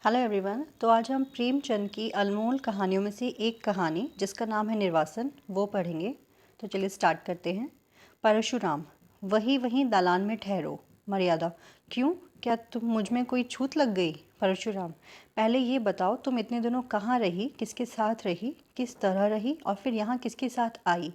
Hello everyone. तो आज हम प्रेमचंद की अनमोल कहानियों में से एक कहानी जिसका नाम है निर्वासन वो पढ़ेंगे। तो चलिए स्टार्ट करते हैं। परशुराम। वहीं वहीं दालान में ठहरो। मर्यादा। क्यों, क्या तुम मुझ में कोई छूत लग गई? परशुराम। पहले ये बताओ, तुम इतने दिनों कहाँ रही, किसके साथ रही, किस तरह रही और फिर यहाँ किसके साथ आई,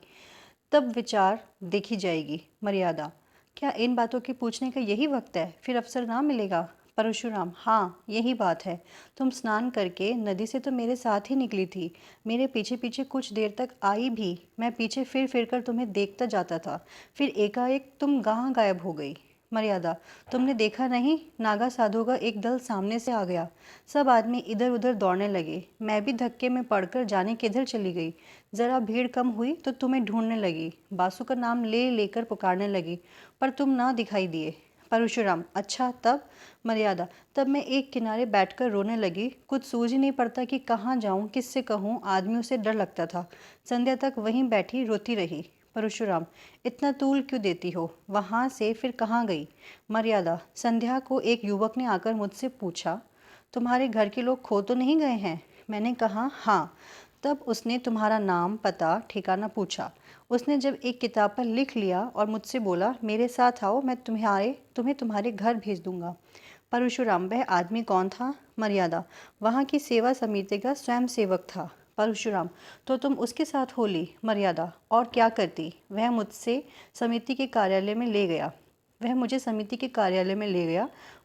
तब विचार देखी जाएगी। मर्यादा। क्या इन बातों के पूछने का यही वक्त है? फिर अवसर ना मिलेगा। परशुराम। हाँ, यही बात है। तुम स्नान करके नदी से तो मेरे साथ ही निकली थी, मेरे पीछे पीछे कुछ देर तक आई भी। मैं पीछे फिर फिर कर तुम्हें देखता जाता था, फिर एकाएक तुम कहाँ गायब हो गई। मर्यादा। तुमने देखा नहीं, नागा साधुओं का एक दल सामने से आ गया। सब आदमी इधर उधर दौड़ने लगे, मैं भी धक्के में पड़कर जाने किधर चली गई। ज़रा भीड़ कम हुई तो तुम्हें ढूंढने लगी, बासु का नाम ले लेकर पुकारने लगी, पर तुम ना दिखाई दिए। परशुराम। अच्छा, तब? मर्यादा। तब मैं एक किनारे बैठकर रोने लगी। कुछ सूझ ही नहीं पड़ता कि कहाँ जाऊँ, किससे कहूँ, आदमियों से डर लगता था। संध्या तक वहीं बैठी रोती रही। परशुराम। इतना तूल क्यों देती हो? वहाँ से फिर कहाँ गई? मर्यादा। संध्या को एक युवक ने आकर मुझसे पूछा, तुम्हारे घर के लोग खो तो नहीं गए हैं? मैंने कहा हाँ। तब उसने तुम्हारा नाम, पता, ठिकाना पूछा। उसने जब एक किताब पर लिख लिया और मुझसे बोला, मेरे साथ आओ, मैं तुम्हें तुम्हारे घर भेज दूंगा। परशुराम। वह आदमी कौन था? मर्यादा। वहाँ की सेवा समिति का स्वयं सेवक था। परशुराम। तो तुम उसके साथ हो ली? मर्यादा। और क्या करती? वह मुझे समिति के कार्यालय में ले गया।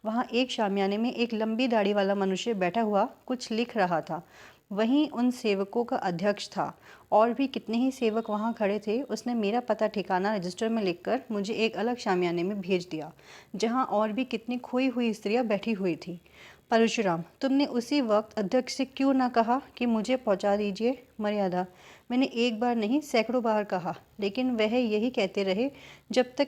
वहाँ एक शामियाने में एक लंबी दाढ़ी वाला मनुष्य बैठा हुआ कुछ लिख रहा था। वहीं उन सेवकों का अध्यक्ष था। और भी कितने ही सेवक वहाँ खड़े थे। उसने मेरा पता ठिकाना रजिस्टर में लिखकर मुझे एक अलग शामियाने में भेज दिया, जहाँ और भी कितनी खोई हुई स्त्रियाँ बैठी हुई थी। परशुराम। तुमने उसी वक्त अध्यक्ष से क्यों ना कहा कि मुझे पहुँचा दीजिए? मर्यादा। मैंने एक बार नहीं, सैकड़ों बार कहा, लेकिन वह यही कहते रहे, जब तक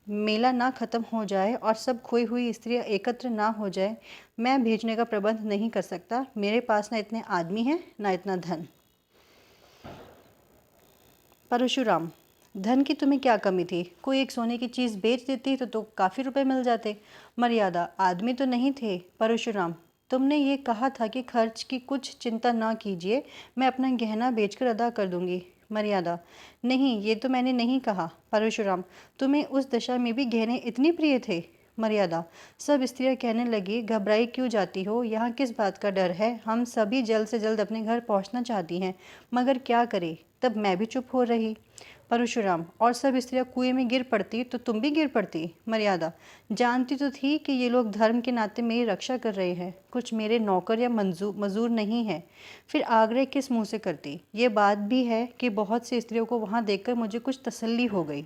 मेला ना खत्म हो जाए और सब खोई हुई स्त्रियाँ एकत्र ना हो जाए, मैं भेजने का प्रबंध नहीं कर सकता। मेरे पास ना इतने आदमी हैं, ना इतना धन। परशुराम। धन की तुम्हें क्या कमी थी? कोई एक सोने की चीज़ बेच देती तो काफ़ी रुपए मिल जाते। मर्यादा। आदमी तो नहीं थे। परशुराम। तुमने ये कहा था कि खर्च की कुछ चिंता ना कीजिए, मैं अपना गहना बेचकर अदा कर दूंगी। मर्यादा। नहीं, ये तो मैंने नहीं कहा। परशुराम। तुम्हें उस दशा में भी गहने इतने प्रिय थे? मर्यादा। सब स्त्रियां कहने लगी, घबराई क्यों जाती हो, यहाँ किस बात का डर है, हम सभी जल्द से जल्द अपने घर पहुँचना चाहती हैं, मगर क्या करें। तब मैं भी चुप हो रही। परशुराम। और सब स्त्रियां कुएं में गिर पड़ती तो तुम भी गिर पड़ती? मर्यादा। जानती तो थी कि ये लोग धर्म के नाते मेरी रक्षा कर रहे हैं, कुछ मेरे नौकर या मजूर नहीं है, फिर आग्रह किस मुंह से करती। ये बात भी है कि बहुत सी स्त्रियों को वहां देखकर मुझे कुछ तसल्ली हो गई।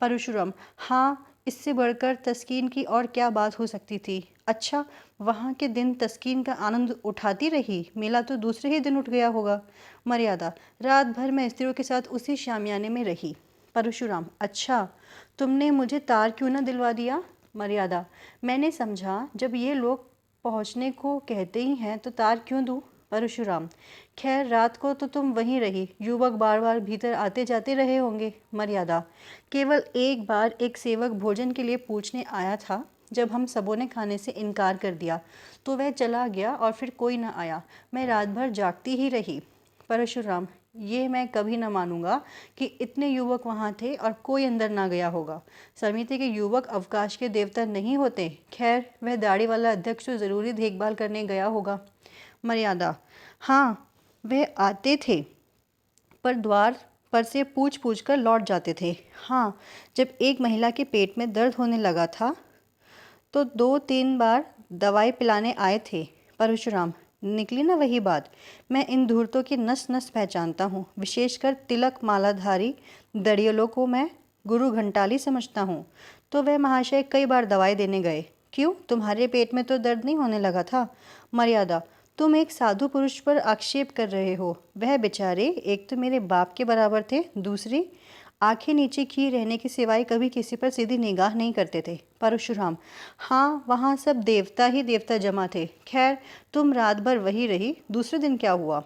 परशुराम। हाँ, इससे बढ़कर तस्कीन की और क्या बात हो सकती थी? अच्छा, वहाँ के दिन तस्कीन का आनंद उठाती रही, मेला तो दूसरे ही दिन उठ गया होगा। मर्यादा। रात भर मैं स्त्रियों के साथ उसी शामियाने में रही। परशुराम। अच्छा, तुमने मुझे तार क्यों न दिलवा दिया? मर्यादा। मैंने समझा, जब ये लोग पहुँचने को कहते ही हैं तो तार क्यों दूँ। परशुराम। खैर, रात को तो तुम वहीं रही, युवक बार बार भीतर आते जाते रहे होंगे। मर्यादा। केवल एक बार एक सेवक भोजन के लिए पूछने आया था, जब हम सबों ने खाने से इनकार कर दिया तो वह चला गया और फिर कोई न आया, मैं रात भर जागती ही रही। परशुराम। ये मैं कभी न मानूंगा कि इतने युवक वहाँ थे और कोई अंदर ना गया होगा। समिति के युवक अवकाश के देवता नहीं होते। खैर, वह दाढ़ी वाला अध्यक्ष तो ज़रूरी देखभाल करने गया होगा। मर्यादा। हाँ, वह आते थे, पर द्वार पर से पूछ पूछ कर लौट जाते थे। हाँ, जब एक महिला के पेट में दर्द होने लगा था तो 2-3 बार दवाई पिलाने आए थे। परशुराम। निकली ना वही बात, मैं इन धूर्तों की नस नस पहचानता हूँ, विशेषकर तिलक मालाधारी दड़ियलों को मैं गुरु घंटाली समझता हूँ। तो वह महाशय कई बार दवाई देने गए। क्यों, तुम्हारे पेट में तो दर्द नहीं होने लगा था? मर्यादा। तुम एक साधु पुरुष पर आक्षेप कर रहे हो। वह बेचारे एक तो मेरे बाप के बराबर थे, दूसरी आंखें नीचे किए रहने के सिवाय कभी किसी पर सीधी निगाह नहीं करते थे। परशुराम। हाँ, वहाँ सब देवता ही देवता जमा थे। खैर, तुम रात भर वही रही, दूसरे दिन क्या हुआ?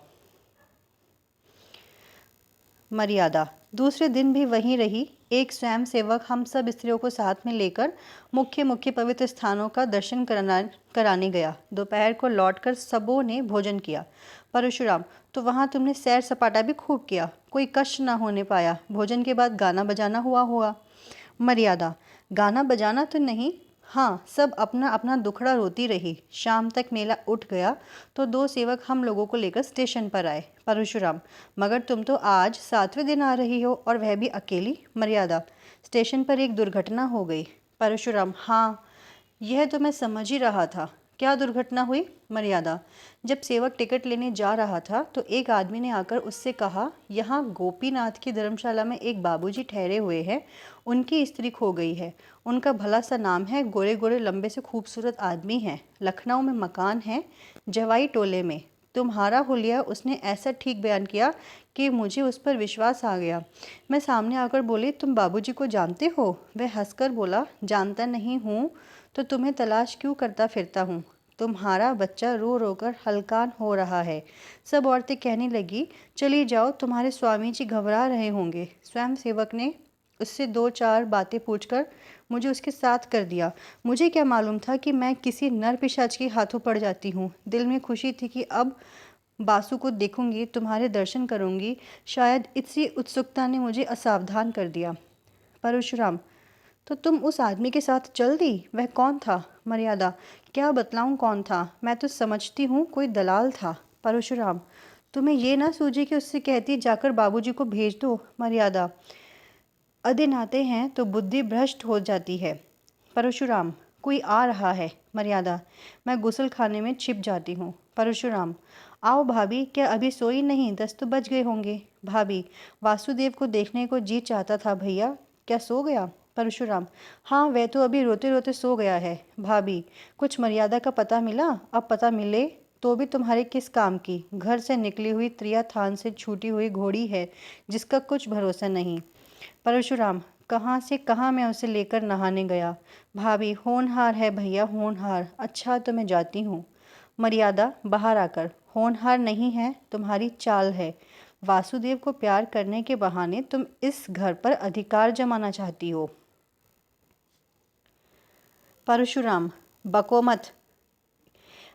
मर्यादा। दूसरे दिन भी वहीं रही। एक स्वयं सेवक हम सब स्त्रियों को साथ में लेकर मुख्य मुख्य पवित्र स्थानों का दर्शन कराने गया। दोपहर को लौटकर सबों ने भोजन किया। परशुराम, तो वहाँ तुमने सैर सपाटा भी खूब किया, कोई कष्ट न होने पाया। भोजन के बाद गाना बजाना हुआ होगा। मर्यादा, गाना बजाना तो नहीं, हाँ सब अपना अपना दुखड़ा रोती रही। शाम तक मेला उठ गया तो दो सेवक हम लोगों को लेकर स्टेशन पर आए। परशुराम, मगर तुम तो आज 7वें दिन आ रही हो और वह भी अकेली। मर्यादा, स्टेशन पर एक दुर्घटना हो गई। परशुराम, हाँ यह तो मैं समझ ही रहा था। क्या दुर्घटना हुई? मर्यादा, जब सेवक टिकट लेने जा रहा था तो एक आदमी ने आकर उससे कहा, यहाँ गोपीनाथ की धर्मशाला में एक बाबूजी ठहरे हुए हैं, उनकी स्त्री खो गई है। उनका भला सा नाम है, गोरे गोरे लंबे से खूबसूरत आदमी हैं, लखनऊ में मकान है, जवाई टोले में। तुम्हारा हुलिया उसने ऐसा ठीक बयान किया कि मुझे उस पर विश्वास आ गया। मैं सामने आकर बोली, तुम बाबूजी को जानते हो? वह हंसकर बोला, जानता नहीं हूँ तो तुम्हें तलाश क्यों करता फिरता हूँ। तुम्हारा बच्चा रो रो कर हलकान हो रहा है। सब औरतें कहने लगी, चली जाओ, तुम्हारे स्वामी जी घबरा रहे होंगे। स्वयं सेवक ने उससे 2-4 बातें पूछकर मुझे उसके साथ कर दिया। मुझे क्या मालूम था कि मैं किसी नर पिशाच के हाथों पड़ जाती हूँ। दिल में खुशी थी कि अब बासु को देखूंगी, तुम्हारे दर्शन करूंगी। शायद इसी उत्सुकता ने मुझे असावधान कर दिया। परशुराम, तो तुम उस आदमी के साथ चल दी? वह कौन था? मर्यादा, क्या बतलाऊं कौन था, मैं तो समझती हूँ कोई दलाल था। परशुराम, तुम्हें ये ना सूझी कि उससे कहती जाकर बाबूजी को भेज दो। मर्यादा, अदिन आते हैं तो बुद्धि भ्रष्ट हो जाती है। परशुराम, कोई आ रहा है। मर्यादा, मैं गुसल खाने में छिप जाती हूँ। परशुराम, आओ भाभी, क्या अभी सोई नहीं? 10 तो बज गए होंगे। भाभी, वासुदेव को देखने को जी चाहता था भैया, क्या सो गया? परशुराम, हाँ वह तो अभी रोते रोते सो गया है। भाभी, कुछ मर्यादा का पता मिला? अब पता मिले तो भी तुम्हारे किस काम की? घर से निकली हुई त्रिया थान से छूटी हुई घोड़ी है जिसका कुछ भरोसा नहीं। परशुराम, कहाँ से कहाँ मैं उसे लेकर नहाने गया। भाभी, होनहार है भैया, होनहार। अच्छा तो मैं जाती हूँ। मर्यादा बाहर आकर, होनहार नहीं है, तुम्हारी चाल है। वासुदेव को प्यार करने के बहाने तुम इस घर पर अधिकार जमाना चाहती हो। परशुराम, बको मत,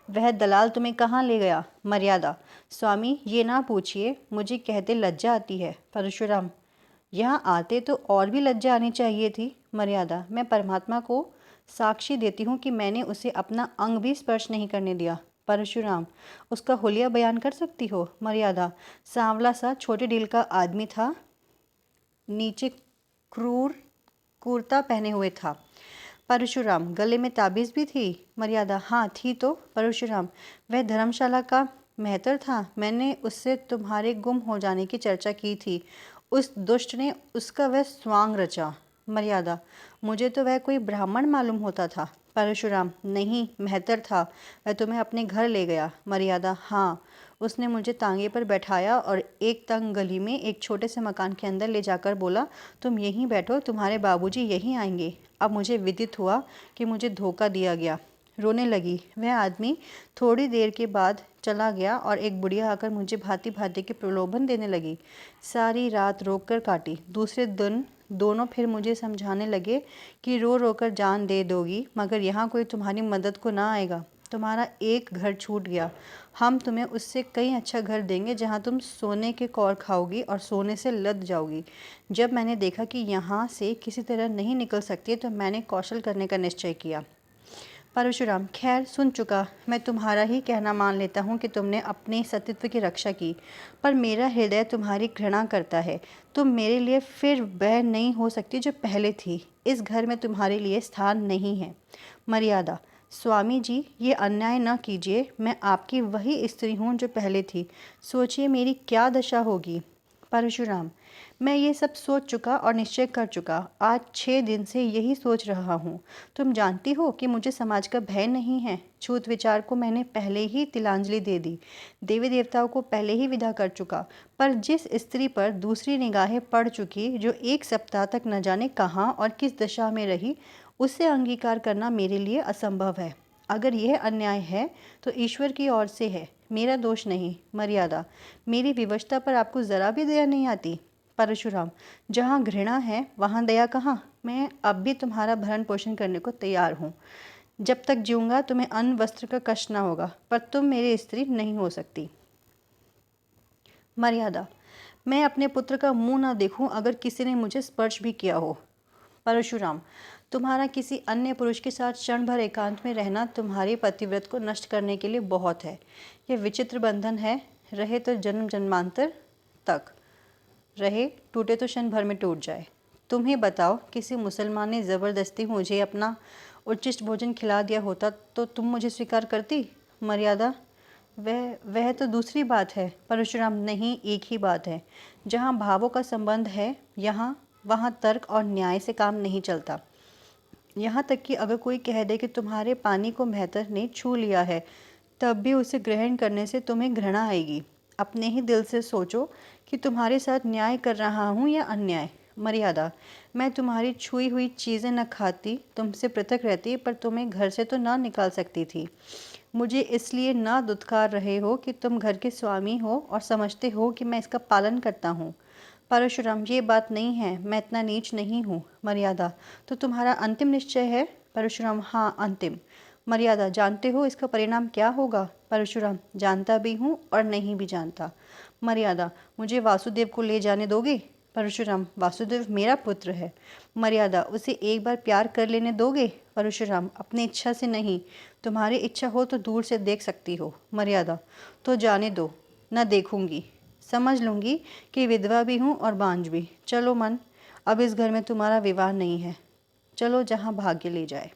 वह दलाल तुम्हें कहाँ ले गया? मर्यादा, स्वामी ये ना पूछिए, मुझे कहते लज्जा आती है। परशुराम, यहाँ आते तो और भी लज्जा आनी चाहिए थी। मर्यादा, मैं परमात्मा को साक्षी देती हूँ कि मैंने उसे अपना अंग भी स्पर्श नहीं करने दिया। परशुराम, उसका हुलिया बयान कर सकती हो? मर्यादा, सांवला सा छोटे दिल का आदमी था, नीचे क्रूर कुर्ता पहने हुए था। परशुराम, गले में ताबीज़ भी थी? मर्यादा, हाँ थी तो। परशुराम, वह धर्मशाला का मेहतर था, मैंने उससे तुम्हारे गुम हो जाने की चर्चा की थी, उस दुष्ट ने उसका वह स्वांग रचा। मर्यादा, मुझे तो वह कोई ब्राह्मण मालूम होता था। परशुराम, नहीं मेहतर था, वह तुम्हें अपने घर ले गया। मर्यादा, हाँ उसने मुझे तांगे पर बैठाया और एक तंग गली में एक छोटे से मकान के अंदर ले जाकर बोला, तुम यहीं बैठो, तुम्हारे बाबूजी यहीं आएंगे। अब मुझे विदित हुआ कि मुझे धोखा दिया गया। रोने लगी। वह आदमी थोड़ी देर के बाद चला गया और एक बुढ़िया आकर मुझे भांति भांति के प्रलोभन देने लगी। सारी रात रोक कर काटी। दूसरे दिन दोनों फिर मुझे समझाने लगे कि रो रो कर जान दे दोगी, मगर यहाँ कोई तुम्हारी मदद को ना आएगा। तुम्हारा एक घर छूट गया, हम तुम्हें उससे कहीं अच्छा घर देंगे जहाँ तुम सोने के कौर खाओगी और सोने से लद जाओगी। जब मैंने देखा कि यहाँ से किसी तरह नहीं निकल सकती तो मैंने कौशल करने का निश्चय किया। परशुराम, खैर सुन चुका, मैं तुम्हारा ही कहना मान लेता हूँ कि तुमने अपने सतीत्व की रक्षा की, पर मेरा हृदय तुम्हारी घृणा करता है। तुम मेरे लिए फिर वह नहीं हो सकती जो पहले थी। इस घर में तुम्हारे लिए स्थान नहीं है। मर्यादा, स्वामी जी ये अन्याय न कीजिए, मैं आपकी वही स्त्री हूँ जो पहले थी। सोचिए मेरी क्या दशा होगी। परशुराम, मैं ये सब सोच चुका और निश्चय कर चुका, आज 6 दिन से यही सोच रहा हूँ। तुम जानती हो कि मुझे समाज का भय नहीं है। छूत विचार को मैंने पहले ही तिलांजलि दे दी, देवी देवताओं को पहले ही विदा कर चुका, पर जिस स्त्री पर दूसरी निगाहें पड़ चुकी, जो 1 सप्ताह तक न जाने कहाँ और किस दशा में रही, उसे अंगीकार करना मेरे लिए असंभव है। अगर यह अन्याय है तो ईश्वर की ओर से है, मेरा दोष नहीं। मर्यादा, मेरी विवशता पर आपको ज़रा भी दया नहीं आती। परशुराम, जहाँ घृणा है वहाँ दया कहाँ। मैं अब भी तुम्हारा भरण पोषण करने को तैयार हूँ। जब तक जीऊँगा तुम्हें अन्न वस्त्र का कष्ट ना होगा, पर तुम मेरी स्त्री नहीं हो सकती। मर्यादा, मैं अपने पुत्र का मुंह ना देखूं अगर किसी ने मुझे स्पर्श भी किया हो। परशुराम, तुम्हारा किसी अन्य पुरुष के साथ क्षण भर एकांत में रहना तुम्हारी पतिव्रत को नष्ट करने के लिए बहुत है। यह विचित्र बंधन है, रहे तो जन्म जन्मांतर तक रहे, टूटे तो क्षण भर में टूट जाए। तुम ही बताओ, किसी मुसलमान ने ज़बरदस्ती मुझे अपना उच्छिष्ट भोजन खिला दिया होता तो तुम मुझे स्वीकार करती। मर्यादा, वह तो दूसरी बात है। परशुराम, नहीं, एक ही बात है। जहाँ भावों का संबंध है यहाँ वहाँ तर्क और न्याय से काम नहीं चलता। यहाँ तक कि अगर कोई कह दे कि तुम्हारे पानी को मेहतर ने छू लिया है, तब भी उसे ग्रहण करने से तुम्हें घृणा आएगी। अपने ही दिल से सोचो कि तुम्हारे साथ न्याय कर रहा हूँ या अन्याय। मर्यादा, मैं तुम्हारी छुई हुई चीज़ें न खाती, तुमसे पृथक रहती, पर तुम्हें घर से तो ना निकाल सकती थी। मुझे इसलिए ना दुत्कार रहे हो कि तुम घर के स्वामी हो और समझते हो कि मैं इसका पालन करता हूँ। परशुराम, ये बात नहीं है, मैं इतना नीच नहीं हूँ। मर्यादा, तो तुम्हारा अंतिम निश्चय है। परशुराम, हाँ, अंतिम। मर्यादा, जानते हो इसका परिणाम क्या होगा। परशुराम, जानता भी हूँ और नहीं भी जानता। मर्यादा, मुझे वासुदेव को ले जाने दोगे। परशुराम, वासुदेव मेरा पुत्र है। मर्यादा, उसे एक बार प्यार कर लेने दोगे। परशुराम, अपनी इच्छा से नहीं, तुम्हारी इच्छा हो तो दूर से देख सकती हो। मर्यादा, तो जाने दो, न देखूंगी, समझ लूंगी कि विधवा भी हूँ और बांझ भी। चलो मन, अब इस घर में तुम्हारा विवाह नहीं है, चलो जहाँ भाग्य ले जाए।